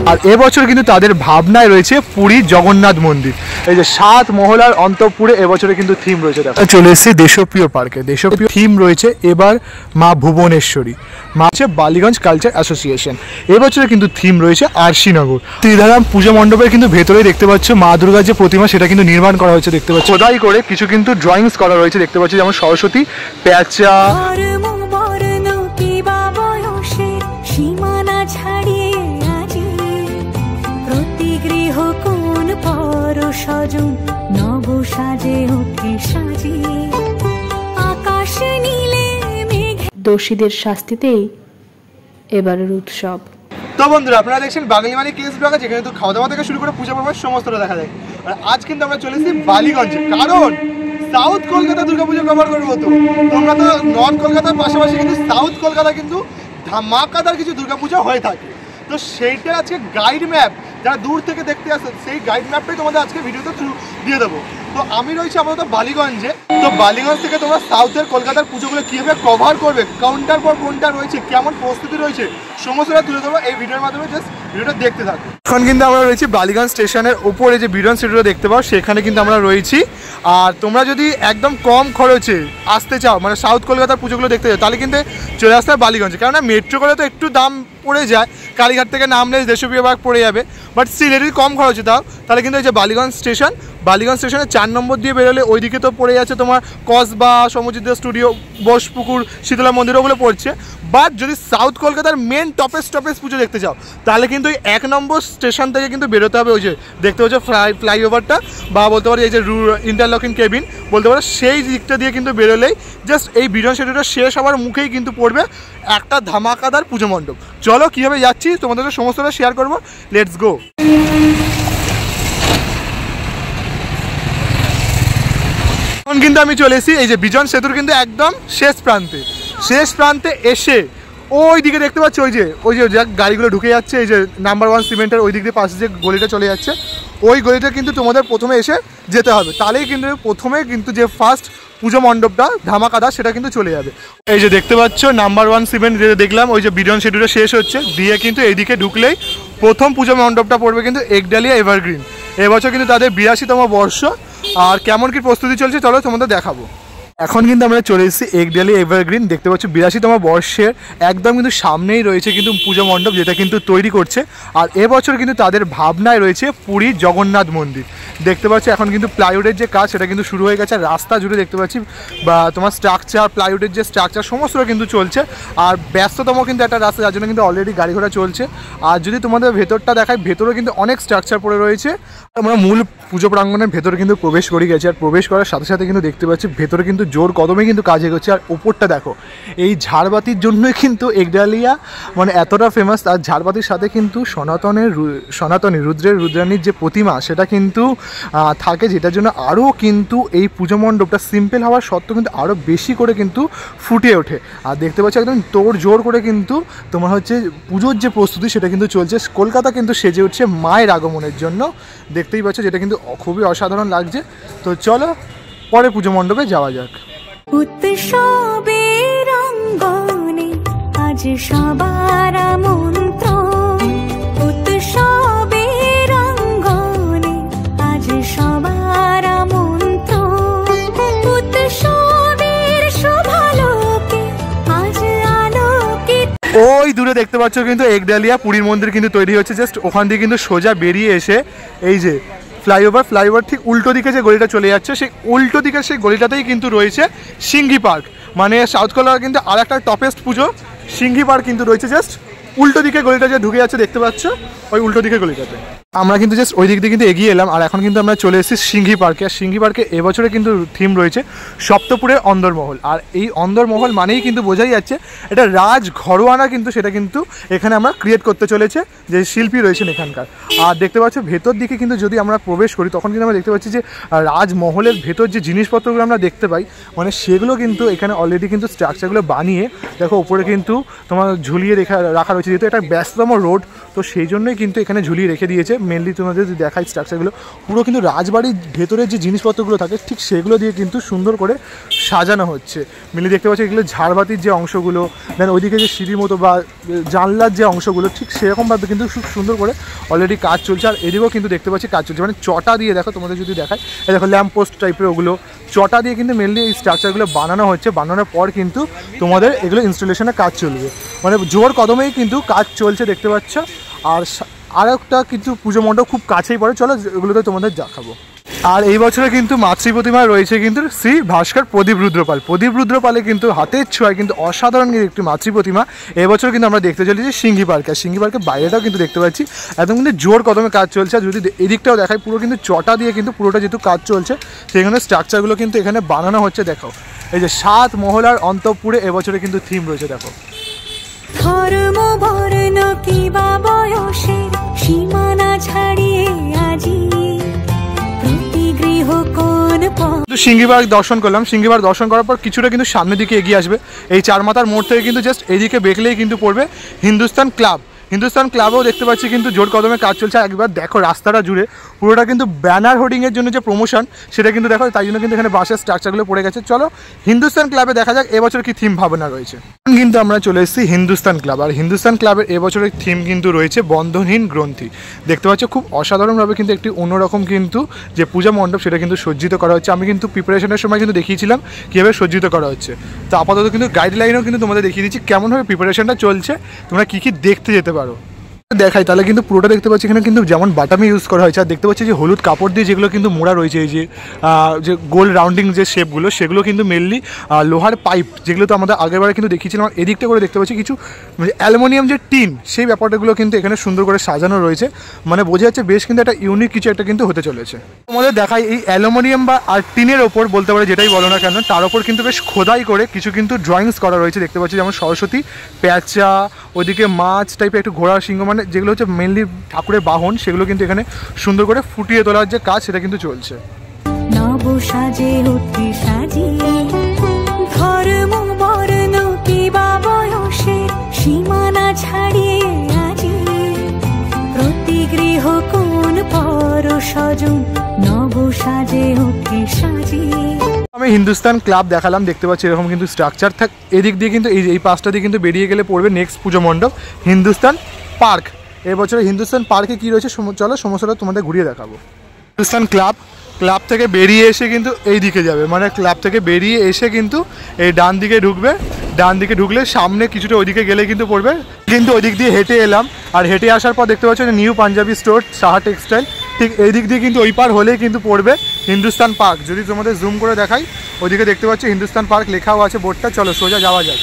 আর এবছর কিন্তু তাদের ভাবনায় রয়েছে পুরী জগন্নাথ মন্দির। এই যে 7 মহলার অন্তঃপুরে এবছরে কিন্তু থিম রয়েছে। দেখো চলে এসেছে দেশপ্রিয় পার্কে। দেশপ্রিয় থিম রয়েছে এবার মা ভুবনেশ্বরী, মা হচ্ছে বালিগঞ্জ কালচার অ্যাসোসিয়েশন। এবছরে কিন্তু থিম রয়েছে আরশিনগর। ত্রিধারাম পুজো মণ্ডপের কিন্তু ভেতরে দেখতে পাচ্ছ মা দুর্গার যে প্রতিমা সেটা কিন্তু নির্মাণ করা হয়েছে। দেখতে পাচ্ছ খোদাই করে কিছু কিন্তু ড্রয়িংস করা রয়েছে। দেখতে পাচ্ছ যেমন সরস্বতী, প্যাঁচা, দোষীদের শাস্তিতেই এবারের উৎসব। তো বন্ধুরা আপনারা দেখছেন বাঙালি মানে কেস ব্লগ, যেখানে তো খাওয়া দাওয়া থেকে শুরু করে পূজা পর্ব সমস্তটা দেখা যায়। আর আজ কিন্তু আমরা চলে এসেছি বালিগঞ্জে, কারণ সাউথ কলকাতা দুর্গাপুজো কভার করবো। তো তোমরা তো নর্থ কলকাতার পাশাপাশি কিন্তু সাউথ কলকাতা কিন্তু ধামাকাদার কিছু দুর্গাপূজা হয়ে থাকে। তো সেইটার আজকে গাইড ম্যাপ, যারা দূর থেকে দেখতে আসে সেই গাইড ম্যাপটাই তোমাদের আজকে ভিডিওতে দিয়ে দেবো। তো আমি রয়েছি আপাতত বালিগঞ্জে। তো বালিগঞ্জ থেকে তোমরা সাউথের কলকাতার পুজোগুলো কীভাবে কভার করবে, কাউন্টার পর কোনটা রয়েছে, কেমন প্রস্তুতি রয়েছে, সমস্তটা তুলে দেবো এই ভিডিওর মাধ্যমে। জাস্ট ভিডিওটা দেখতে থাকো। এখন কিন্তু আমরা রয়েছি বালিগঞ্জ স্টেশনের উপরে যে বিডন স্টুডিও দেখতে পাও, সেখানে কিন্তু আমরা রয়েছি। আর তোমরা যদি একদম কম খরচে আসতে চাও, মানে সাউথ কলকাতার পুজোগুলো দেখতে চাও, তাহলে কিন্তু চলে আসতে হবে বালিগঞ্জে। কেননা মেট্রো করে তো একটু দাম পড়ে যায়, কালীঘাট থেকে নামলে দেশপ্রিয় পার্ক পড়ে যাবে, বাট স্টিল যদি কম খরচে দাও তাহলে কিন্তু এই যে বালিগঞ্জ স্টেশন, বালিগঞ্জ স্টেশনে 4 নম্বর দিয়ে বেরোলে ওইদিকে তো পড়ে যাচ্ছে তোমার কসবা, সমুদ্র স্টুডিও, বোসপুকুর, শীতলা মন্দির, ওগুলো পড়ছে। বাট যদি সাউথ কলকাতার মেন টপেস পুজো দেখতে চাও তাহলে কিন্তু ওই 1 নম্বর স্টেশন থেকে কিন্তু বেরোতে হবে। ওই যে দেখতে পাচ্ছ ফ্লাইওভারটা, বা বলতে পারো এই যে ইন্টারলকিং কেবিন বলতে পারো, সেই দিকটা দিয়ে কিন্তু বেরোলেই জাস্ট এই বিডন স্টুডিওটা শেষ হওয়ার মুখেই কিন্তু পড়বে একটা ধামাকাদার পুজো মণ্ডপ। চলো কীভাবে যাচ্ছি তোমাদের সমস্তটা শেয়ার করবো, লেটস গো। এখন কিন্তু আমি চলে এসেছি এই যে বিজন সেতুর কিন্তু একদম শেষ প্রান্তে এসে ওই দিকে দেখতে পাচ্ছি ওই যে গাড়িগুলো ঢুকে যাচ্ছে, এই যে নাম্বার 1 সিমেন্টের ওই দিক দিয়ে পাশে যে গলিটা চলে যাচ্ছে, ওই গলিটা কিন্তু তোমাদের প্রথমে এসে যেতে হবে। তাহলেই কিন্তু প্রথমে কিন্তু যে ফার্স্ট পুজো মণ্ডপটা ধামাকাদার সেটা কিন্তু চলে যাবে। এই যে দেখতে পাচ্ছ নাম্বার 1 সিমেন্ট দেখলাম, ওই যে বিডন সেতুটা শেষ হচ্ছে দিয়ে কিন্তু এইদিকে ঢুকলেই প্রথম পুজো মণ্ডপটা পড়বে কিন্তু একডালিয়া এভারগ্রিন। এবছর কিন্তু তাদের 82তম বর্ষ। আর কেমন কি প্রস্তুতি চলছে চলো তোমাদের দেখাবো। এখন কিন্তু আমরা চলে এসেছি একডালিয়া এভারগ্রিন। দেখতে পাচ্ছি 82তম বর্ষের একদম কিন্তু সামনেই রয়েছে কিন্তু পুজো মণ্ডপ, যেটা কিন্তু তৈরি করছে। আর এবছর কিন্তু তাদের ভাবনায় রয়েছে পুরী জগন্নাথ মন্দির। দেখতে পাচ্ছি এখন কিন্তু প্লাইউডের যে কাজ সেটা কিন্তু শুরু হয়ে গেছে। রাস্তা জুড়ে দেখতে পাচ্ছি বা তোমার স্ট্রাকচার, প্লাইউডের যে স্ট্রাকচার সমস্তটা কিন্তু চলছে। আর ব্যস্ততম কিন্তু একটা রাস্তা, যার জন্য কিন্তু অলরেডি গাড়ি ঘোড়া চলছে। আর যদি তোমাদের ভেতরটা দেখায়, ভেতরেও কিন্তু অনেক স্ট্রাকচার পড়ে রয়েছে। আমরা মূল পুজো প্রাঙ্গণের ভেতরে কিন্তু প্রবেশ করে গেছি। আর প্রবেশ করার সাথে সাথে কিন্তু দেখতে পাচ্ছি ভেতরে কিন্তু জোর কদমে কিন্তু কাজ এগোচ্ছে। আর ওপরটা দেখো, এই ঝাড়বাতির জন্যই কিন্তু একডালিয়া মানে এতটা ফেমাস। আর ঝাড়বাতির সাথে কিন্তু সনাতনী রুদ্রাণীর যে প্রতিমা সেটা কিন্তু থাকে, যেটার জন্য আরও কিন্তু এই পুজো মণ্ডপটা সিম্পল হওয়ার সত্ত্বেও কিন্তু আরও বেশি করে কিন্তু ফুটে ওঠে। আর দেখতে পাচ্ছি একদম তোড় জোর করে কিন্তু তোমার হচ্ছে পুজোর যে প্রস্তুতি সেটা কিন্তু চলছে। কলকাতা কিন্তু সেজে উঠছে মায়ের আগমনের জন্য, দেখতেই পাচ্ছ, যেটা কিন্তু খুবই অসাধারণ লাগছে। তো চলো পরে পুজো মণ্ডপে যাওয়া যাক। উৎসবের অঙ্গনে আজ সবার আমন্ত্রণ, উৎসবের অঙ্গনে আজ সবার আমন্ত্রণ, উৎসবের শোভালোকে আজ আলোকিত। ওই দূরে দেখতে পাচ্ছ কিন্তু একডালিয়া পুরীর মন্দির কিন্তু তৈরি হচ্ছে। জাস্ট ওখান দিয়ে কিন্তু সোজা বেরিয়ে এসে এই যে ফ্লাইওভার ঠিক উল্টো দিকে যে গলিটা চলে যাচ্ছে, সেই উল্টো দিকে সেই গলিটাতেই কিন্তু রয়েছে সিংহি পার্ক। মানে সাউথ কলকাতা কিন্তু আর একটা টপেস্ট পুজো সিংহি পার্ক কিন্তু রয়েছে জাস্ট উল্টো দিকে গলিটা যে ঢুকে যাচ্ছে দেখতে পাচ্ছ, ওই উল্টো দিকে গলিটাতে। আমরা কিন্তু জাস্ট ওই দিক দিয়ে কিন্তু এগিয়ে এলাম। আর এখন কিন্তু আমরা চলে এসেছি সিংহি পার্কে। আর সিংহি পার্কে এবছরে কিন্তু থিম রয়েছে সপ্তপুরের অন্দরমহল। আর এই অন্দরমহল মানেই কিন্তু বোঝাই যাচ্ছে এটা রাজ ঘরোয়ানা, কিন্তু সেটা কিন্তু এখানে আমরা ক্রিয়েট করতে চলেছে যে শিল্পী রয়েছেন এখানকার। আর দেখতে পাচ্ছ ভেতর দিকে কিন্তু যদি আমরা প্রবেশ করি তখন কিন্তু আমরা দেখতে পাচ্ছি যে রাজমহলের ভেতর যে জিনিসপত্রগুলো আমরা দেখতে পাই, মানে সেগুলো কিন্তু এখানে অলরেডি কিন্তু স্ট্রাকচারগুলো বানিয়ে দেখো উপরে কিন্তু তোমার ঝুলিয়ে রাখা রয়েছে। যেহেতু এটা ব্যস্ততম রোড, তো সেই জন্যই কিন্তু এখানে ঝুলিয়ে রেখে দিয়েছে মেনলি তোমাদের যদি দেখাই স্ট্রাকচারগুলো পুরো কিন্তু রাজবাড়ির ভেতরে যে জিনিসপত্রগুলো থাকে ঠিক সেগুলো দিয়ে কিন্তু সুন্দর করে সাজানো হচ্ছে। মেনলি দেখতে পাচ্ছি এগুলো ঝাড়বাতির যে অংশগুলো, দেন ওইদিকে যে সিঁড়ির মতো বা জানলার যে অংশগুলো ঠিক সেরকমভাবে কিন্তু খুব সুন্দর করে অলরেডি কাজ চলছে। আর এদিকেও কিন্তু দেখতে পাচ্ছি কাজ চলছে, মানে চটা দিয়ে দেখো তোমাদের যদি দেখায়, এই দেখো ল্যাম্প পোস্ট টাইপের ওগুলো চটা দিয়ে কিন্তু মেনলি এই স্ট্রাকচারগুলো বানানো হচ্ছে। বানানোর পর কিন্তু তোমাদের এগুলো ইনস্টলেশনের কাজ চলবে, মানে জোর কদমেই কিন্তু কাজ চলছে দেখতে পাচ্ছ। আর একটা কিন্তু পুজো মণ্ডপ খুব কাছেই পড়ে, চলো এগুলোতে তোমাদের দেখাবো। আর এই বছরে কিন্তু মাতৃ প্রতিমা রয়েছে কিন্তু শ্রী ভাস্কর প্রদীপ রুদ্রপাল। প্রদীপ রুদ্রপালে কিন্তু হাতের ছোঁয়ায় কিন্তু অসাধারণ একটি মাতৃ প্রতিমা এবছর কিন্তু আমরা দেখতে চলেছি সিঙ্গি পার্কে। আর সিঙ্গি পার্কের বাইরেটাও কিন্তু দেখতে পাচ্ছি একদম কিন্তু জোর কদমে কাজ চলছে। আর যদি এদিকটাও দেখায় পুরো কিন্তু চটা দিয়ে কিন্তু পুরোটা যেহেতু কাজ চলছে সেখানে স্ট্রাকচারগুলো কিন্তু এখানে বানানো হচ্ছে। দেখো এই যে 7 মহলার অন্তঃপুরে এবছরে কিন্তু থিম রয়েছে। দেখো ধর্ম বর্ণ কিবা বয়সে সীমানা ছাড়িয়ে আজি প্রতি গৃহ কোন সিঙ্গি পার্ক দর্শন করলাম। সিঙ্গি পার্ক দর্শন করার পর কিছুটা কিন্তু সামনের দিকে এগিয়ে আসবে, এই চারমাথার মোড় থেকে কিন্তু জাস্ট এদিকে বেঁকলেই কিন্তু পড়বে হিন্দুস্তান ক্লাব। হিন্দুস্তান ক্লাবেও দেখতে পাচ্ছি কিন্তু জোর কদমে কাজ চলছে। একবার দেখো রাস্তাটা জুড়ে পুরোটা কিন্তু ব্যানার হোর্ডিংয়ের জন্য যে প্রমোশন সেটা কিন্তু দেখো, তাই জন্য কিন্তু এখানে বাসের স্ট্রাকচারগুলো পড়ে গেছে। চলো হিন্দুস্তান ক্লাবে দেখা যাক এবছর কি থিম ভাবনা রয়েছে। কিন্তু আমরা চলে এসেছি হিন্দুস্তান ক্লাব। আর হিন্দুস্তান ক্লাবের এবছরের থিম কিন্তু রয়েছে বন্ধনহীন গ্রন্থি। দেখতে পাচ্ছ খুব অসাধারণভাবে কিন্তু একটি অন্যরকম কিন্তু যে পূজা মণ্ডপ সেটা কিন্তু সজ্জিত করা হচ্ছে। আমি কিন্তু প্রিপারেশনের সময় কিন্তু দেখিয়েছিলাম কীভাবে সজ্জিত করা হচ্ছে। তো আপাতত কিন্তু গাইডলাইনও কিন্তু তোমাদের দেখিয়ে দিচ্ছি কেমনভাবে প্রিপারেশনটা চলছে, তোমরা কী কী দেখতে যেতে পারো দেখাই। তাহলে কিন্তু পুরোটা দেখতে পাচ্ছি এখানে কিন্তু যেমন বাটামি ইউজ করা হয়েছে। আর দেখতে পাচ্ছি যে হলুদ কাপড় দিয়ে যেগুলো কিন্তু মোড়া রয়েছে, এই যে গোল রাউন্ডিং যে শেপগুলো সেগুলো কিন্তু মেনলি লোহার পাইপ, যেগুলো তো আমাদের আগেরবারে কিন্তু দেখিয়েছিলাম। আর এদিকটা করে দেখতে পাচ্ছি কিছু অ্যালুমিনিয়াম যে টিন, সেই ব্যাপারটাগুলো কিন্তু এখানে সুন্দর করে সাজানো রয়েছে। মানে বোঝা যাচ্ছে বেশ কিন্তু একটা ইউনিক কিছু একটা কিন্তু হতে চলেছে। তোমাদের দেখাই এই অ্যালুমিনিয়াম বা আর টিনের ওপর বলতে পারে যেটাই বলো না কেন, তার ওপর কিন্তু বেশ খোদাই করে কিছু কিন্তু ড্রয়িংস করা রয়েছে। দেখতে পাচ্ছি যেমন সরস্বতী, প্যাঁচা, ওদিকে মাছ টাইপের একটু ঘোড়া সিংহ, মানে যেগুলো হচ্ছে মেনলি ঠাকুরের বাহন, সেগুলো কিন্তু এখানে সুন্দর করে ফুটিয়ে তোলার যে কাজ সেটা কিন্তু চলছে। নব সাজে উঠে সাজিয়ে ধর্ম বর্ণ কিবা বয়সে সীমানা ছাড়িয়ে আজি প্রতি গৃহ কোন পর সজন নব সাজে উঠে সাজিয়ে। আমি হিন্দুস্তান ক্লাব দেখালাম, দেখতে পাচ্ছি এরকম কিন্তু স্ট্রাকচার থাক। এদিক দিয়ে কিন্তু এই পাশটা দিয়ে কিন্তু বেরিয়ে গেলে পড়বে নেক্সট পুজো মণ্ডপ হিন্দুস্তান পার্ক। এবছরে হিন্দুস্তান পার্কে কী রয়েছে চলো সমস্যাটা তোমাদের ঘুরিয়ে দেখাবো। হিন্দুস্তান ক্লাব থেকে বেরিয়ে এসে কিন্তু এই দিকে যাবে, মানে ক্লাব থেকে বেরিয়ে এসে কিন্তু এই ডান দিকে ঢুকবে। ডান দিকে ঢুকলে সামনে কিছুটা ওইদিকে গেলে কিন্তু পড়বে, কিন্তু ওই দিক দিয়ে হেঁটে এলাম। আর হেঁটে আসার পর দেখতে পাচ্ছ new Punjabi store Saha textile, ঠিক এই দিক দিয়ে কিন্তু ওই পার হলেই কিন্তু পড়বে হিন্দুস্তান পার্ক। যদি তোমাদের জুম করে দেখাই ওইদিকে দেখতে পাচ্ছ হিন্দুস্তান পার্ক লেখাও আছে বোর্ডটা। চলো সোজা যাওয়া যায়।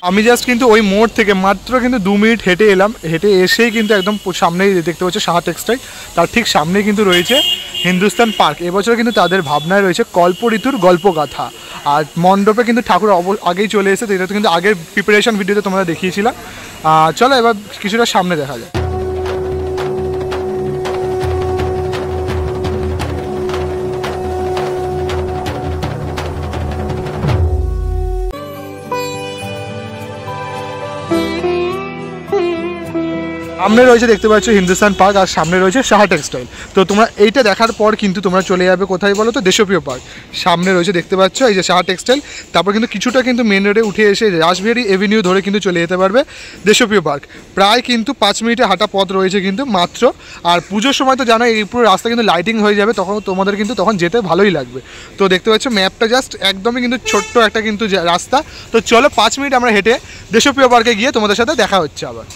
আমি জাস্ট কিন্তু ওই মোড় থেকে মাত্র কিন্তু 2 মিনিট হেঁটে এলাম। হেঁটে এসেই কিন্তু একদম সামনেই দেখতে পাচ্ছ সাহা টেক্সটাইল, তার ঠিক সামনেই কিন্তু রয়েছে হিন্দুস্তান পার্ক। এবছর কিন্তু তাদের ভাবনায় রয়েছে কল্প ঋতুর গল্পগাথা। আর মণ্ডপে কিন্তু ঠাকুর আগেই চলে এসেছে, এটা তো কিন্তু আগের প্রিপারেশন ভিডিওতে তোমরা দেখিয়েছিলাম। চলো এবার কিছুটা সামনে দেখা যায়। সামনে রয়েছে দেখতে পাচ্ছ হিন্দুস্তান পার্ক, আর সামনে রয়েছে সাহা টেক্সটাইল। তো তোমরা এইটা দেখার পর কিন্তু তোমরা চলে যাবে কোথায় বলো তো, দেশপ্রিয় পার্ক। সামনে রয়েছে দেখতে পাচ্ছ এই যে সাহা টেক্সটাইল, তারপর কিন্তু কিছুটা কিন্তু মেন রোডে উঠে এসে রাসবিহারী এভিনিউ ধরে কিন্তু চলে যেতে পারবে দেশপ্রিয় পার্ক। প্রায় কিন্তু 5 মিনিটে হাঁটা পথ রয়েছে কিন্তু মাত্র। আর পুজোর সময় তো জানো এই পুরো রাস্তা কিন্তু লাইটিং হয়ে যাবে, তখন তোমাদের কিন্তু তখন যেতে ভালোই লাগবে। তো দেখতে পাচ্ছ ম্যাপটা জাস্ট একদমই কিন্তু ছোট্ট একটা কিন্তু রাস্তা। তো চলো 5 মিনিট আমরা হেঁটে দেশপ্রিয় পার্কে গিয়ে তোমাদের সাথে দেখা হচ্ছে আবার।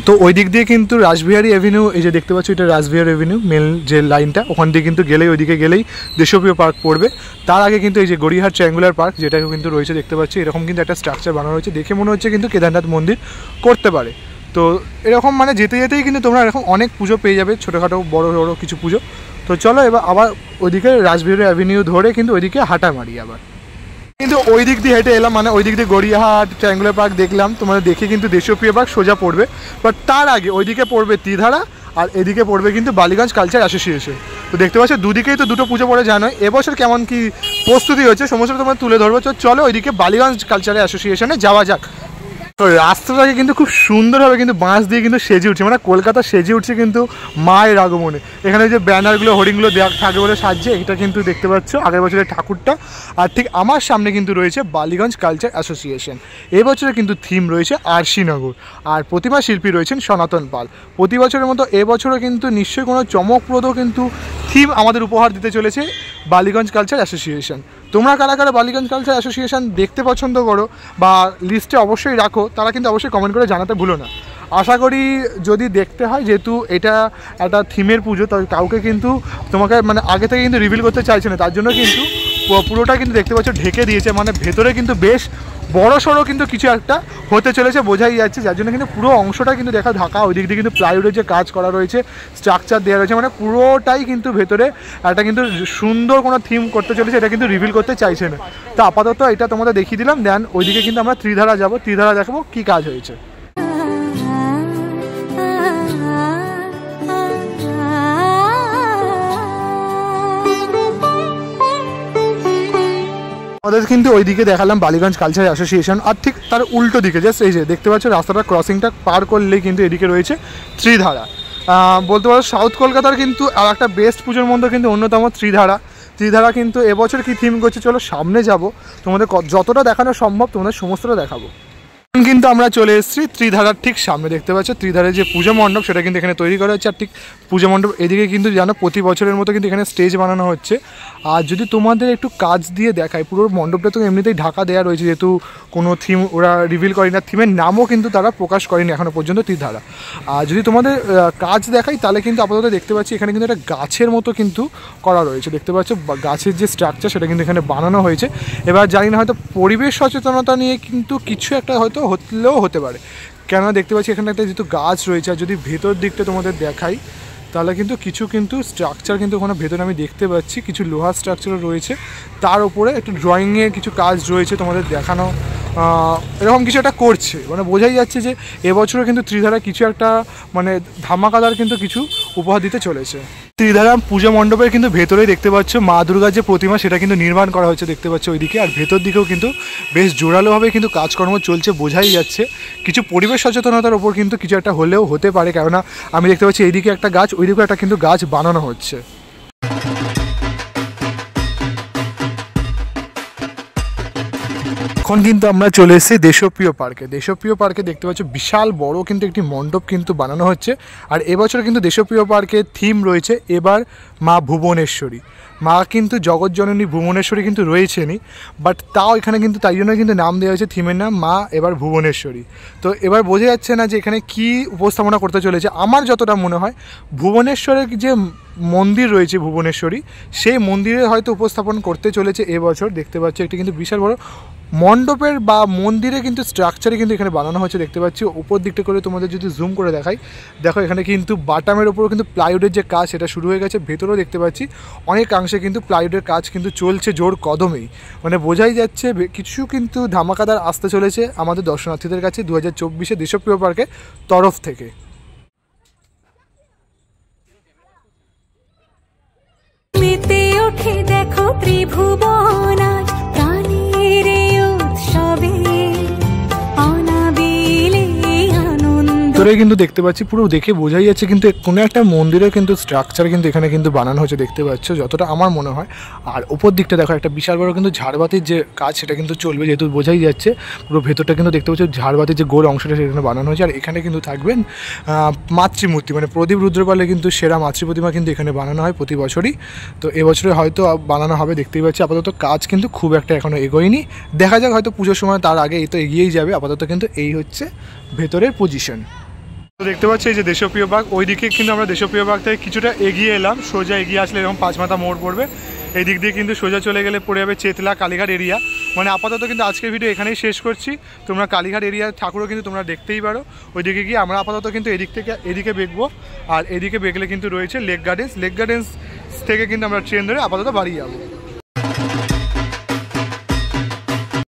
তো ওই দিক দিয়ে কিন্তু রাসবিহারী এভিনিউ, এই যে দেখতে পাচ্ছ এটা রাসবিহারী এভিনিউ মেল যে লাইনটা, ওখান দিয়ে কিন্তু গেলেই ওইদিকে গেলেই দেশপ্রিয় পার্ক পড়বে। তার আগে কিন্তু এই যে গড়িয়াহাট ট্রায়াঙ্গুলার পার্ক যেটা কিন্তু রয়েছে দেখতে পাচ্ছি, এরকম কিন্তু একটা স্ট্রাকচার বানানো রয়েছে, দেখে মনে হচ্ছে কিন্তু কেদারনাথ মন্দির করতে পারে। তো এরকম মানে যেতে যেতেই কিন্তু তোমরা এরকম অনেক পুজো পেয়ে যাবে, ছোটোখাটো বড়ো বড়ো কিছু পুজো। তো চলো এবার আবার ওইদিকে রাসবিহারী অ্যাভিনিউ ধরে কিন্তু ওইদিকে হাঁটা মারি আবার। কিন্তু ওই দিক দিয়ে হেঁটে এলাম, মানে ওই দিক দিয়ে গড়িয়াহাট ট্রায়াঙ্গুলার পার্ক দেখলাম, তোমরা দেখে কিন্তু দেশপ্রিয় পার্ক সোজা পড়বে। বাট তার আগে ওইদিকে পড়বে ত্রিধারা, আর এদিকে পড়বে কিন্তু বালিগঞ্জ কালচার অ্যাসোসিয়েশন। তো দেখতে পাচ্ছ দুদিকেই তো দুটো পুজো পড়ে জানোই। এবছর কেমন কি প্রস্তুতি হচ্ছে সমস্ত তোমরা তুলে ধরবো। চলো ওইদিকে বালিগঞ্জ কালচার অ্যাসোসিয়েশনে যাওয়া যাক। তো রাস্তাটাকে কিন্তু খুব সুন্দরভাবে কিন্তু বাঁশ দিয়ে কিন্তু সেজে উঠছে, মানে কলকাতা সেজে উঠছে কিন্তু মায়ের আগমনে। এখানে যে ব্যানারগুলো হোর্ডিংগুলো দেওয়া থাকে বলে সাজছে, এটা কিন্তু দেখতে পাচ্ছ আগের বছরের ঠাকুরটা। আর ঠিক আমার সামনে কিন্তু রয়েছে বালিগঞ্জ কালচার অ্যাসোসিয়েশন। এবছরে কিন্তু থিম রয়েছে আরশিনগর, আর প্রতিমা শিল্পী রয়েছেন সনাতন পাল। প্রতি বছরের মতো এবছরও কিন্তু নিশ্চয়ই কোনো চমকপ্রদ কিন্তু থিম আমাদের উপহার দিতে চলেছে বালিগঞ্জ কালচার অ্যাসোসিয়েশন। তোমরা কারা কারা বালিগঞ্জ কালচার অ্যাসোসিয়েশন দেখতে পছন্দ করো বা লিস্টে অবশ্যই রাখো, তারা কিন্তু অবশ্যই কমেন্ট করে জানাতে ভুলো না। আশা করি যদি দেখতে হয়, যেহেতু এটা একটা থিমের পুজো, তাই কাউকে কিন্তু তোমাকে মানে আগে থেকে কিন্তু রিভিল করতে চাইছে না, তার জন্য কিন্তু পুরোটা কিন্তু দেখতে পাচ্ছ ঢেকে দিয়েছে, মানে ভেতরে কিন্তু বেশ বড় সড়ো কিন্তু কিছু একটা হতে চলেছে বোঝাই যাচ্ছে, যার জন্য কিন্তু পুরো অংশটা কিন্তু দেখা ঢাকা। ওই দিক দিয়ে কিন্তু প্লাইউডের যে কাজ করা রয়েছে, স্ট্রাকচার দেওয়া রয়েছে, মানে পুরোটাই কিন্তু ভেতরে একটা কিন্তু সুন্দর কোনো থিম করতে চলেছে, এটা কিন্তু রিভিল করতে চাইছে না। তো আপাতত এটা তোমাদের দেখিয়ে দিলাম, দেন ওইদিকে কিন্তু আমরা ত্রিধারা যাবো, ত্রিধারা দেখাবো কী কাজ হয়েছে। আমাদের কিন্তু ওইদিকে দেখালাম বালিগঞ্জ কালচার অ্যাসোসিয়েশন, আর ঠিক তার উল্টো দিকে জাস্ট এই যে দেখতে পাচ্ছ রাস্তাটা ক্রসিংটা পার করলেই কিন্তু এদিকে রয়েছে ত্রিধারা। বলতে পারো সাউথ কলকাতার কিন্তু আর একটা বেস্ট পুজোর মধ্যে কিন্তু অন্যতম ত্রিধারা। ত্রিধারা কিন্তু এবছর কি থিম করছে চলো সামনে যাব, তোমাদের যতটা দেখানো সম্ভব তোমাদের সমস্তটা দেখাবো। কিন্তু আমরা চলে এসেছি ত্রিধারার ঠিক সামনে, দেখতে পাচ্ছ ত্রিধারের যে পুজো মণ্ডপ সেটা কিন্তু এখানে তৈরি করা হচ্ছে। আর ঠিক পুজো মণ্ডপ এদিকে কিন্তু জানো প্রতি বছরের মতো কিন্তু এখানে স্টেজ বানানো হচ্ছে। আর যদি তোমাদের একটু কাজ দিয়ে দেখায়, পুরো মণ্ডপটা তো এমনিতেই ঢাকা দেওয়া রয়েছে, যেহেতু কোনো থিম ওরা রিভিল করেনি, না থিমের নামও কিন্তু তারা প্রকাশ করেনি এখনও পর্যন্ত ত্রিধারা। আর যদি তোমাদের কাজ দেখাই তাহলে কিন্তু আপাতত দেখতে পাচ্ছি এখানে কিন্তু একটা গাছের মতো কিন্তু করা রয়েছে, দেখতে পাচ্ছ গাছের যে স্ট্রাকচার সেটা কিন্তু এখানে বানানো হয়েছে। এবার জানি না হয়তো পরিবেশ সচেতনতা নিয়ে কিন্তু কিছু একটা হয়তো হলেও হতে পারে, কেননা দেখতে পাচ্ছি এখানে একটা যেহেতু গাছ রয়েছে। আর যদি ভেতর দিকটা তোমাদের দেখাই তাহলে কিন্তু কিছু কিন্তু স্ট্রাকচার কিন্তু ওখানে ভেতরে আমি দেখতে পাচ্ছি, কিছু লোহার স্ট্রাকচারও রয়েছে, তার উপরে একটু ড্রয়িংয়ের কিছু কাজ রয়েছে তোমাদের দেখানো, এরকম কিছু একটা করছে, মানে বোঝাই যাচ্ছে যে এবছরও কিন্তু ত্রিধারা কিছু একটা মানে ধামাকাদার কিন্তু কিছু উপহার দিতে চলেছে। ত্রিধারা পুজো মণ্ডপের কিন্তু ভেতরেই দেখতে পাচ্ছ মা দুর্গার যে প্রতিমা সেটা কিন্তু নির্মাণ করা হয়েছে, দেখতে পাচ্ছ ওইদিকে। আর ভেতর দিকেও কিন্তু বেশ জোরালোভাবে কিন্তু কাজকর্ম চলছে, বোঝাই যাচ্ছে কিছু পরিবেশ সচেতনতার ওপর কিন্তু কিছু একটা হলেও হতে পারে, কেননা আমি দেখতে পাচ্ছি এইদিকে একটা গাছ, ওইদিকেও একটা কিন্তু গাছ বানানো হচ্ছে। এখন কিন্তু আমরা চলে এসেছি দেশপ্রিয় পার্কে। দেশপ্রিয় পার্কে দেখতে পাচ্ছ বিশাল বড় কিন্তু একটি মণ্ডপ কিন্তু বানানো হচ্ছে। আর এবছর কিন্তু দেশপ্রিয় পার্কের থিম রয়েছে এবার মা ভুবনেশ্বরী। মা কিন্তু জগৎজননী ভুবনেশ্বরী কিন্তু রয়েছেনই, বাট তাও এখানে কিন্তু তাই জন্য কিন্তু নাম দেওয়া হয়েছে থিমের নাম মা এবার ভুবনেশ্বরী। তো এবার বোঝা যাচ্ছে না যে এখানে কি উপস্থাপনা করতে চলেছে। আমার যতটা মনে হয় ভুবনেশ্বরের যে মন্দির রয়েছে ভুবনেশ্বরী, সেই মন্দিরে হয়তো উপস্থাপন করতে চলেছে এবছর। দেখতে পাচ্ছি একটি কিন্তু বিশাল বড় মণ্ডপের বা মন্দিরে কিন্তু স্ট্রাকচারে কিন্তু এখানে বানানো হচ্ছে, দেখতে পাচ্ছি। উপর দিকটা করে তোমাদের যদি জুম করে দেখাই, দেখো এখানে কিন্তু বাটামের ওপরও কিন্তু প্লাইউডের যে কাজ সেটা শুরু হয়ে গেছে। ভেতরেও দেখতে পাচ্ছি অনেকাংশে কিন্তু প্লাইউডের কাজ কিন্তু চলছে জোর কদমেই, মানে বোঝাই যাচ্ছে কিছু কিন্তু ধামাকাদার আসতে চলেছে আমাদের দর্শনার্থীদের কাছে 2024 দেশপ্রিয় পার্কের তরফ থেকে। মেতে ওঠে দেখো ত্রিভুবন আজ প্রাণের উৎসবে অনাবিলে আনন্দ। তোরে কিন্তু দেখতে পাচ্ছি পুরো দেখে বোঝাই যাচ্ছে কিন্তু কোনো একটা মন্দিরের কিন্তু স্ট্রাকচার কিন্তু এখানে কিন্তু বানানো হচ্ছে, দেখতে পাচ্ছ যতটা আমার মনে হয়। আর উপর দিকটা দেখো একটা বিশাল বড় কিন্তু ঝাড়বাতির যে কাজ সেটা কিন্তু চলবে, যেহেতু বোঝাই যাচ্ছে পুরো ভেতরটা কিন্তু দেখতে পাচ্ছ ঝাড়বাতির যে গোল অংশটা সেখানে বানানো হয়েছে। আর এখানে কিন্তু থাকবেন মাতৃমূর্তি, মানে প্রদীপ রুদ্রপালের কিন্তু সেরা মাতৃ প্রতিমা কিন্তু এখানে বানানো হয় প্রতি বছরই। তো এবছরে হয়তো বানানো হবে, দেখতেই পাচ্ছি। আপাতত কাজ কিন্তু খুব একটা এখনও এগোয়নি, দেখা যাক হয়তো পুজোর সময় তার আগে এই তো এগিয়েই যাবে। আপাতত কিন্তু এই হচ্ছে ভেতরের পজিশন। তো দেখতে পাচ্ছি এই যে দেশপ্রিয় বাগ, ওইদিকে কিন্তু আমরা দেশপ্রিয় বাগ থেকে কিছুটা এগিয়ে এলাম। সোজা এগিয়ে আসলে এরকম পাঁচমাথা মোড় পড়বে, এই দিক দিয়ে কিন্তু সোজা চলে গেলে পড়ে যাবে চেতলা কালীঘাট এরিয়া। মানে আপাতত কিন্তু আজকের ভিডিও এখানেই শেষ করছি। তোমরা কালীঘাট এরিয়ার ঠাকুরও কিন্তু তোমরা দেখতেই পারো ওইদিকে গিয়ে। আমরা আপাতত কিন্তু এদিক থেকে এদিকে বেঁকবো, আর এদিকে বেঁকলে কিন্তু রয়েছে লেক গার্ডেন্স। লেক গার্ডেন্স থেকে কিন্তু আমরা ট্রেন ধরে আপাতত বাড়ি যাবো।